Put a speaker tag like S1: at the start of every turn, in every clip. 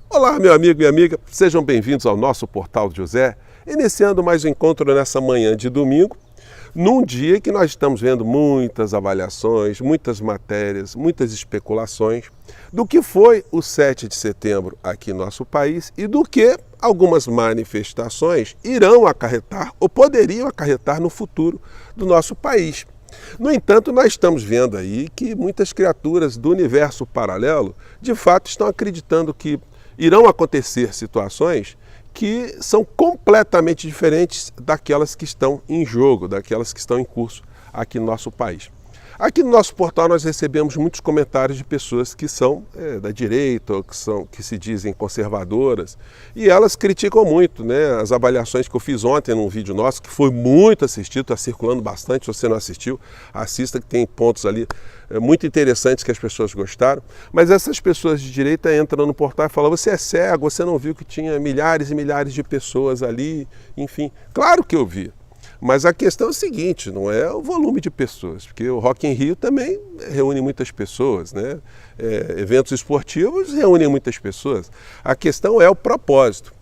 S1: Olá, meu amigo e amiga, sejam bem-vindos ao nosso Portal de José, iniciando mais um encontro nessa manhã de domingo, num dia que nós estamos vendo muitas avaliações, muitas matérias, muitas especulações do que foi o 7 de setembro aqui no nosso país e do que algumas manifestações irão acarretar ou poderiam acarretar no futuro do nosso país. No entanto, nós estamos vendo aí que muitas criaturas do universo paralelo, de fato, estão acreditando que irão acontecer situações que são completamente diferentes daquelas que estão em jogo, daquelas que estão em curso aqui no nosso país. Aqui no nosso portal nós recebemos muitos comentários de pessoas que são da direita, ou que se dizem conservadoras, e elas criticam muito, né, as avaliações que eu fiz ontem num vídeo nosso, que foi muito assistido, está circulando bastante. Se você não assistiu, assista, que tem pontos ali muito interessantes que as pessoas gostaram. Mas essas pessoas de direita entram no portal e falam: você é cego, você não viu que tinha milhares e milhares de pessoas ali, enfim. Claro que eu vi. Mas a questão é o seguinte, não é o volume de pessoas, porque o Rock in Rio também reúne muitas pessoas, né? Eventos esportivos reúnem muitas pessoas. A questão é o propósito.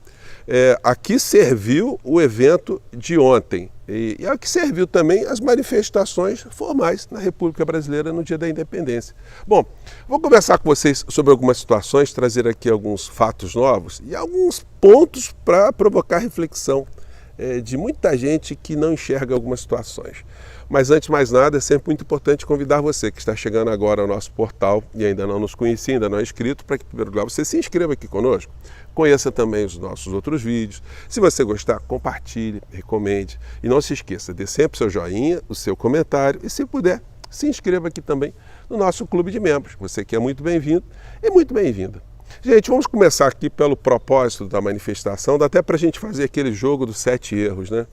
S1: A que serviu o evento de ontem e a que serviu também as manifestações formais na República Brasileira no dia da independência. Bom, vou conversar com vocês sobre algumas situações, trazer aqui alguns fatos novos e alguns pontos para provocar reflexão de muita gente que não enxerga algumas situações. Mas antes de mais nada, é sempre muito importante convidar você que está chegando agora ao nosso portal e ainda não nos conhecia, ainda não é inscrito, para que, em primeiro lugar, você se inscreva aqui conosco, conheça também os nossos outros vídeos. Se você gostar, compartilhe, recomende e não se esqueça, dê sempre seu joinha, o seu comentário e, se puder, se inscreva aqui também no nosso clube de membros. Você que é muito bem-vindo e muito bem-vinda. Gente, vamos começar aqui pelo propósito da manifestação, dá até para a gente fazer aquele jogo dos 7 erros, né?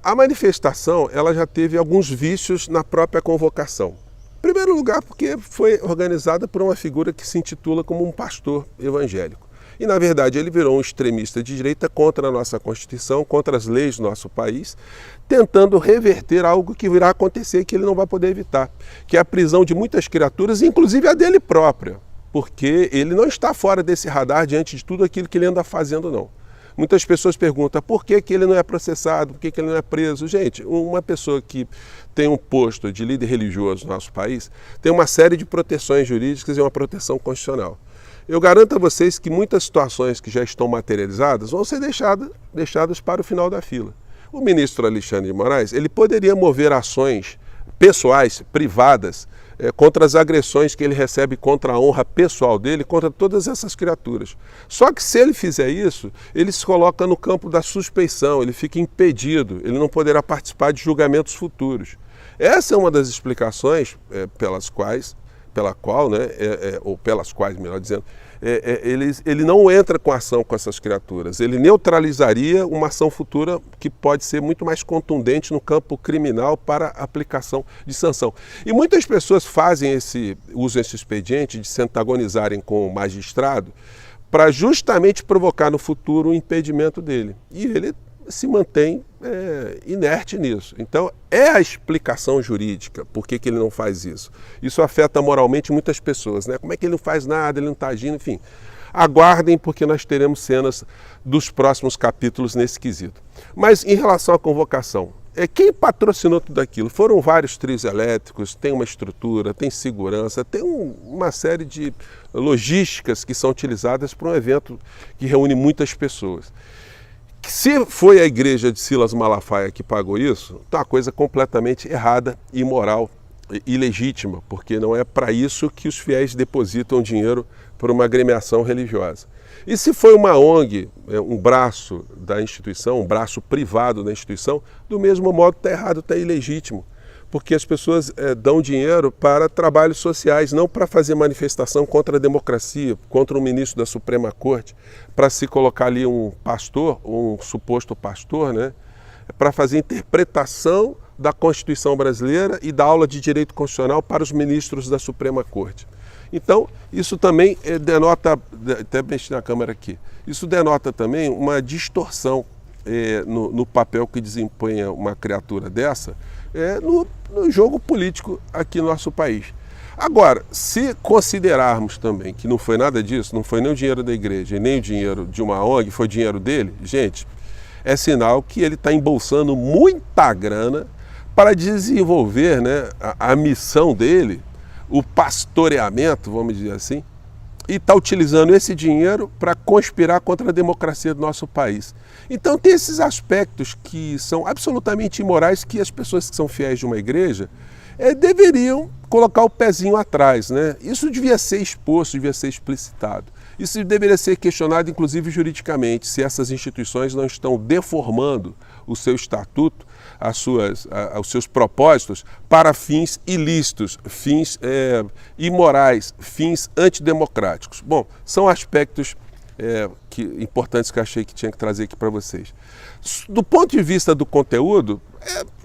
S1: A manifestação, ela já teve alguns vícios na própria convocação. Em primeiro lugar, porque foi organizada por uma figura que se intitula como um pastor evangélico. E, na verdade, ele virou um extremista de direita contra a nossa Constituição, contra as leis do nosso país, tentando reverter algo que virá acontecer que ele não vai poder evitar, que é a prisão de muitas criaturas, inclusive a dele própria. Porque ele não está fora desse radar diante de tudo aquilo que ele anda fazendo, não. Muitas pessoas perguntam por que ele não é processado, por que ele não é preso. Gente, uma pessoa que tem um posto de líder religioso no nosso país tem uma série de proteções jurídicas e uma proteção constitucional. Eu garanto a vocês que muitas situações que já estão materializadas vão ser deixadas para o final da fila. O ministro Alexandre de Moraes, ele poderia mover ações pessoais, privadas, contra as agressões que ele recebe contra a honra pessoal dele, contra todas essas criaturas. Só que se ele fizer isso, ele se coloca no campo da suspeição, ele fica impedido, ele não poderá participar de julgamentos futuros. Essa é uma das explicações pelas quais, melhor dizendo, ele não entra com ação com essas criaturas. Ele neutralizaria uma ação futura que pode ser muito mais contundente no campo criminal para aplicação de sanção. E muitas pessoas usam esse expediente de se antagonizarem com o magistrado para justamente provocar no futuro o impedimento dele. E ele se mantém inerte nisso. Então, é a explicação jurídica por que ele não faz isso. Isso afeta moralmente muitas pessoas, né? Como é que ele não faz nada, ele não está agindo, enfim. Aguardem, porque nós teremos cenas dos próximos capítulos nesse quesito. Mas, em relação à convocação, quem patrocinou tudo aquilo? Foram vários trios elétricos, tem uma estrutura, tem segurança, tem uma série de logísticas que são utilizadas para um evento que reúne muitas pessoas. Se foi a igreja de Silas Malafaia que pagou isso, está uma coisa completamente errada, imoral e ilegítima, porque não é para isso que os fiéis depositam dinheiro para uma agremiação religiosa. E se foi uma ONG, um braço da instituição, um braço privado da instituição, do mesmo modo está errado, está ilegítimo. Porque as pessoas dão dinheiro para trabalhos sociais, não para fazer manifestação contra a democracia, contra o ministro da Suprema Corte, para se colocar ali um pastor, um suposto pastor, né, para fazer interpretação da Constituição brasileira e da aula de direito constitucional para os ministros da Suprema Corte. Então, isso também denota, até mexer na câmera aqui, isso denota também uma distorção no papel que desempenha uma criatura dessa no jogo político aqui no nosso país. Agora, se considerarmos também que não foi nada disso, não foi nem o dinheiro da igreja e nem o dinheiro de uma ONG, foi dinheiro dele, gente, é sinal que ele está embolsando muita grana para desenvolver, né, a missão dele, o pastoreamento, vamos dizer assim, e está utilizando esse dinheiro para conspirar contra a democracia do nosso país. Então tem esses aspectos que são absolutamente imorais que as pessoas que são fiéis de uma igreja deveriam colocar o pezinho atrás, né? Isso devia ser exposto, devia ser explicitado. Isso deveria ser questionado, inclusive juridicamente, se essas instituições não estão deformando o seu estatuto, os seus propósitos para fins ilícitos, fins imorais, fins antidemocráticos. Bom, são aspectos importantes que eu achei que tinha que trazer aqui para vocês. Do ponto de vista do conteúdo,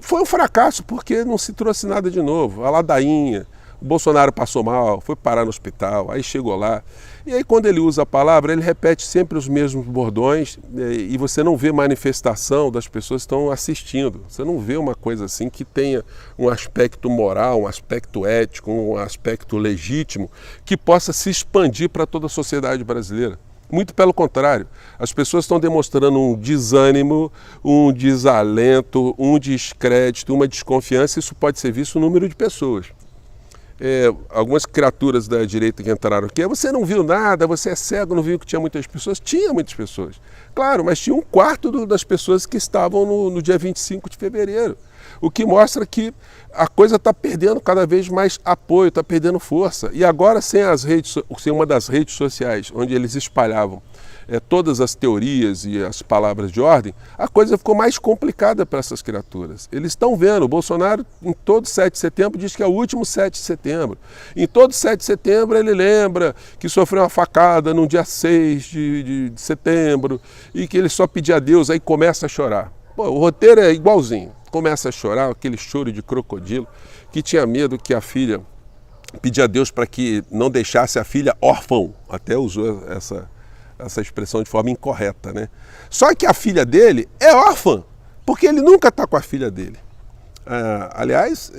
S1: foi um fracasso porque não se trouxe nada de novo. A ladainha, o Bolsonaro passou mal, foi parar no hospital, aí chegou lá. E aí quando ele usa a palavra, ele repete sempre os mesmos bordões e você não vê manifestação das pessoas que estão assistindo. Você não vê uma coisa assim que tenha um aspecto moral, um aspecto ético, um aspecto legítimo que possa se expandir para toda a sociedade brasileira. Muito pelo contrário, as pessoas estão demonstrando um desânimo, um desalento, um descrédito, uma desconfiança. Isso pode ser visto no número de pessoas. Algumas criaturas da direita que entraram aqui, você não viu nada, você é cego, não viu que tinha muitas pessoas? Tinha muitas pessoas, claro, mas tinha um quarto das pessoas que estavam no dia 25 de fevereiro, o que mostra que a coisa está perdendo cada vez mais apoio, está perdendo força. E agora sem uma das redes sociais, onde eles espalhavam todas as teorias e as palavras de ordem, a coisa ficou mais complicada para essas criaturas. Eles estão vendo, o Bolsonaro em todo 7 de setembro diz que é o último 7 de setembro. Em todo 7 de setembro ele lembra que sofreu uma facada no dia 6 de setembro e que ele só pedia a Deus, aí começa a chorar. Pô, o roteiro é igualzinho, começa a chorar, aquele choro de crocodilo, que tinha medo que a filha, pedia a Deus para que não deixasse a filha órfã, até usou essa expressão de forma incorreta, né? Só que a filha dele é órfã, porque ele nunca está com a filha dele. Aliás,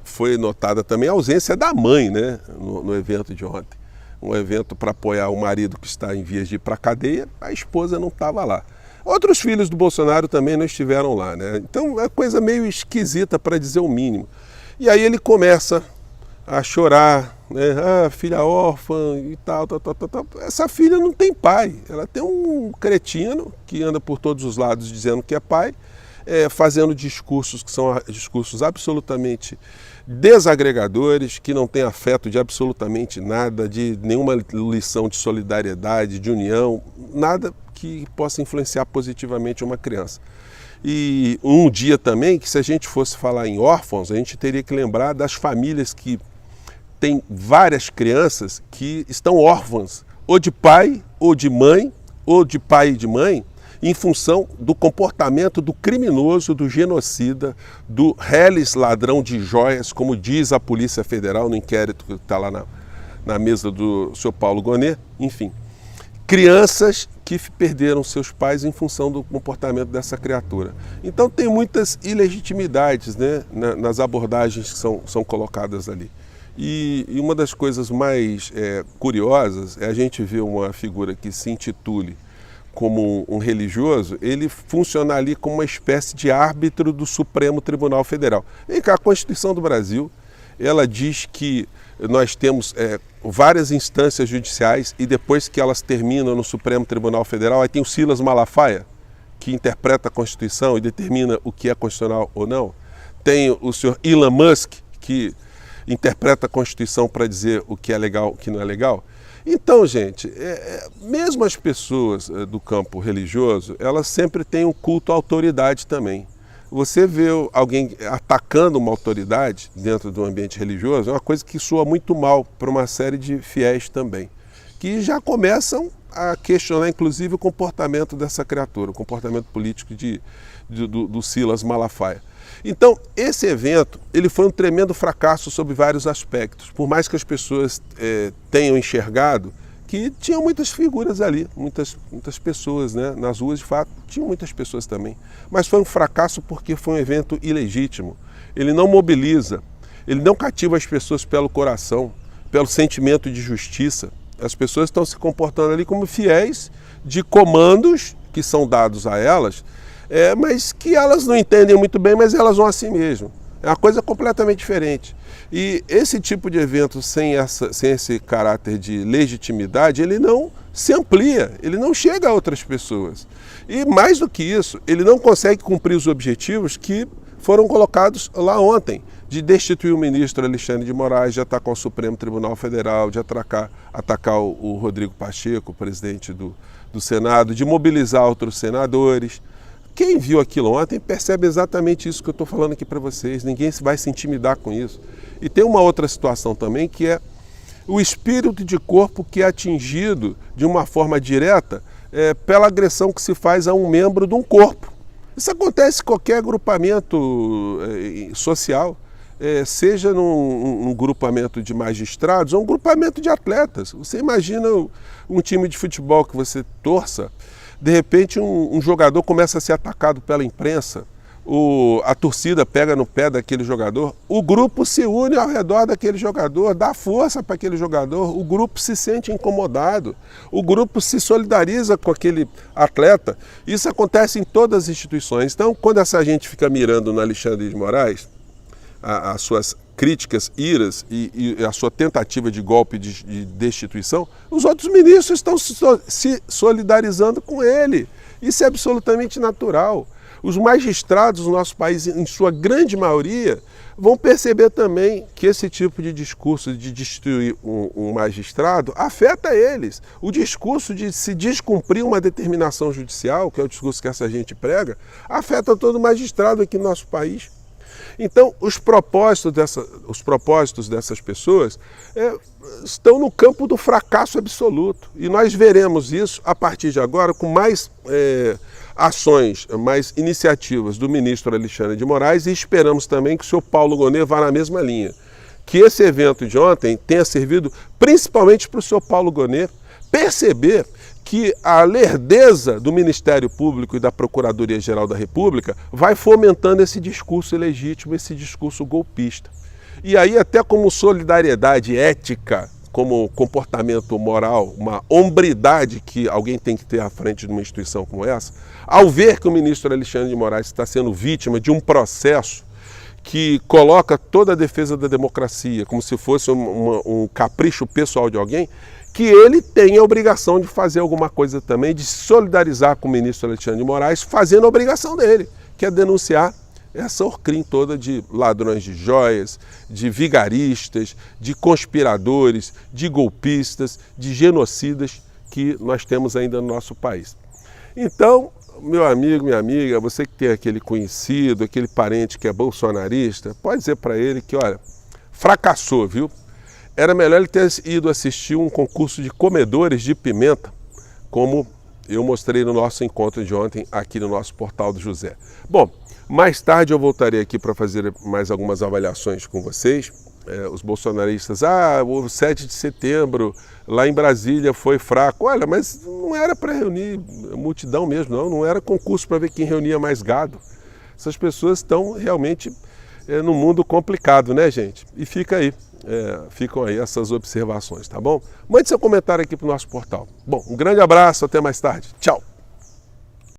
S1: foi notada também a ausência da mãe, né, no evento de ontem. Um evento para apoiar o marido que está em vias de ir para a cadeia, a esposa não estava lá. Outros filhos do Bolsonaro também não estiveram lá, né? Então é coisa meio esquisita, para dizer o mínimo. E aí ele começa a chorar, né? Filha órfã e tal. Essa filha não tem pai, ela tem um cretino que anda por todos os lados dizendo que é pai, fazendo discursos que são discursos absolutamente desagregadores, que não tem afeto de absolutamente nada, de nenhuma lição de solidariedade, de união, nada que possa influenciar positivamente uma criança. E um dia também que, se a gente fosse falar em órfãos, a gente teria que lembrar das famílias que têm várias crianças que estão órfãs, ou de pai, ou de mãe, ou de pai e de mãe, em função do comportamento do criminoso, do genocida, do reles ladrão de joias, como diz a Polícia Federal no inquérito que está lá na mesa do Sr. Paulo Gonet, enfim. Crianças que perderam seus pais em função do comportamento dessa criatura. Então tem muitas ilegitimidades, né, nas abordagens que são colocadas ali. E uma das coisas mais curiosas é a gente ver uma figura que se intitule como um religioso, ele funcionar ali como uma espécie de árbitro do Supremo Tribunal Federal. Vem cá, a Constituição do Brasil, ela diz que nós temos várias instâncias judiciais e depois que elas terminam no Supremo Tribunal Federal, aí tem o Silas Malafaia, que interpreta a Constituição e determina o que é constitucional ou não. Tem o senhor Elon Musk, que interpreta a Constituição para dizer o que é legal e o que não é legal. Então, gente, mesmo as pessoas do campo religioso, elas sempre têm um culto à autoridade também. Você vê alguém atacando uma autoridade dentro do ambiente religioso, é uma coisa que soa muito mal para uma série de fiéis também, que já começam a questionar, inclusive, o comportamento dessa criatura, o comportamento político do Silas Malafaia. Então, esse evento ele foi um tremendo fracasso sob vários aspectos, por mais que as pessoas tenham enxergado que tinham muitas figuras ali, muitas pessoas, né? Nas ruas, de fato, tinham muitas pessoas também. Mas foi um fracasso porque foi um evento ilegítimo. Ele não mobiliza, ele não cativa as pessoas pelo coração. pelo sentimento de justiça. As pessoas estão se comportando ali como fiéis de comandos que são dados a elas, mas que elas não entendem muito bem, mas elas vão assim mesmo. É uma coisa completamente diferente. E esse tipo de evento sem esse caráter de legitimidade, ele não se amplia, ele não chega a outras pessoas. E mais do que isso, ele não consegue cumprir os objetivos que foram colocados lá ontem, de destituir o ministro Alexandre de Moraes, de atacar o Supremo Tribunal Federal, de atacar o Rodrigo Pacheco, presidente do Senado, de mobilizar outros senadores. Quem viu aquilo ontem percebe exatamente isso que eu estou falando aqui para vocês. Ninguém vai se intimidar com isso. E tem uma outra situação também, que é o espírito de corpo que é atingido de uma forma direta pela agressão que se faz a um membro de um corpo. Isso acontece em qualquer agrupamento social, seja num grupamento de magistrados ou um grupamento de atletas. Você imagina um time de futebol que você torça, de repente um jogador começa a ser atacado pela imprensa, a torcida pega no pé daquele jogador, o grupo se une ao redor daquele jogador, dá força para aquele jogador, o grupo se sente incomodado, o grupo se solidariza com aquele atleta. Isso acontece em todas as instituições. Então, quando essa gente fica mirando no Alexandre de Moraes, as suas críticas, iras e a sua tentativa de golpe de destituição, os outros ministros estão se solidarizando com ele. Isso é absolutamente natural. Os magistrados do nosso país, em sua grande maioria, vão perceber também que esse tipo de discurso de destituir um magistrado afeta eles. O discurso de se descumprir uma determinação judicial, que é o discurso que essa gente prega, afeta todo magistrado aqui no nosso país. Então, os propósitos dessas pessoas estão no campo do fracasso absoluto. E nós veremos isso, a partir de agora, com mais ações, mais iniciativas do ministro Alexandre de Moraes, e esperamos também que o senhor Paulo Gonet vá na mesma linha. Que esse evento de ontem tenha servido principalmente para o senhor Paulo Gonet perceber que a lerdeza do Ministério Público e da Procuradoria-Geral da República vai fomentando esse discurso ilegítimo, esse discurso golpista. E aí, até como solidariedade ética, como comportamento moral, uma hombridade que alguém tem que ter à frente de uma instituição como essa, ao ver que o ministro Alexandre de Moraes está sendo vítima de um processo que coloca toda a defesa da democracia como se fosse um capricho pessoal de alguém, que ele tem a obrigação de fazer alguma coisa também, de se solidarizar com o ministro Alexandre de Moraes, fazendo a obrigação dele, que é denunciar essa orcrim toda de ladrões de joias, de vigaristas, de conspiradores, de golpistas, de genocidas que nós temos ainda no nosso país. Então, meu amigo, minha amiga, você que tem aquele conhecido, aquele parente que é bolsonarista, pode dizer para ele que, olha, fracassou, viu? Era melhor ele ter ido assistir um concurso de comedores de pimenta, como eu mostrei no nosso encontro de ontem aqui no nosso Portal do José. Bom, mais tarde eu voltarei aqui para fazer mais algumas avaliações com vocês. Os bolsonaristas, o 7 de setembro lá em Brasília foi fraco. Olha, mas não era para reunir multidão mesmo, não era concurso para ver quem reunia mais gado. Essas pessoas estão realmente num mundo complicado, né, gente? E ficam aí essas observações, tá bom? Mande seu comentário aqui para o nosso portal. Bom, um grande abraço, até mais tarde. Tchau!